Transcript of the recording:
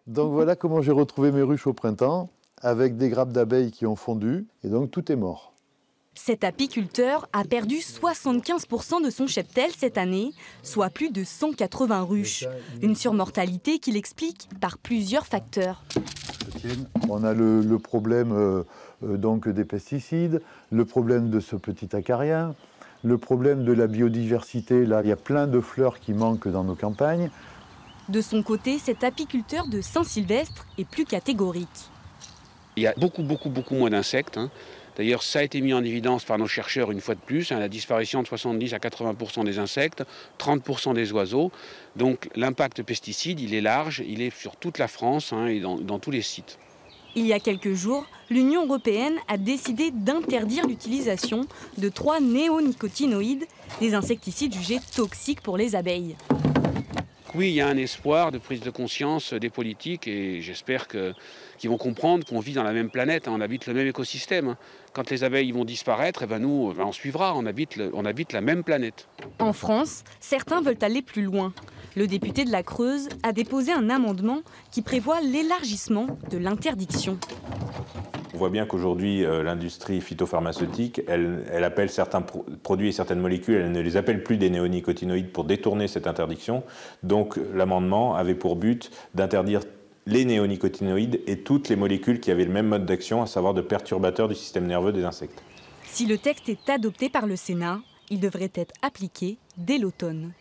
Donc voilà comment j'ai retrouvé mes ruches au printemps, avec des grappes d'abeilles qui ont fondu, et donc tout est mort. Cet apiculteur a perdu 75% de son cheptel cette année, soit plus de 180 ruches. Une surmortalité qu'il explique par plusieurs facteurs. On a le problème donc des pesticides, le problème de ce petit acarien, le problème de la biodiversité. Là, il y a plein de fleurs qui manquent dans nos campagnes. De son côté, cet apiculteur de Saint-Sylvestre est plus catégorique. Il y a beaucoup moins d'insectes. D'ailleurs, ça a été mis en évidence par nos chercheurs une fois de plus, la disparition de 70 à 80% des insectes, 30% des oiseaux. Donc l'impact pesticide, il est large, il est sur toute la France et dans tous les sites. Il y a quelques jours, l'Union européenne a décidé d'interdire l'utilisation de 3 néonicotinoïdes, des insecticides jugés toxiques pour les abeilles. Oui, il y a un espoir de prise de conscience des politiques et j'espère qu'ils vont comprendre qu'on vit dans la même planète, on habite le même écosystème. Quand les abeilles vont disparaître, nous, on suivra, on habite la même planète. En France, certains veulent aller plus loin. Le député de la Creuse a déposé un amendement qui prévoit l'élargissement de l'interdiction. On voit bien qu'aujourd'hui, l'industrie phytopharmaceutique, elle appelle certains produits et certaines molécules, elle ne les appelle plus des néonicotinoïdes pour détourner cette interdiction. Donc l'amendement avait pour but d'interdire les néonicotinoïdes et toutes les molécules qui avaient le même mode d'action, à savoir de perturbateurs du système nerveux des insectes. Si le texte est adopté par le Sénat, il devrait être appliqué dès l'automne.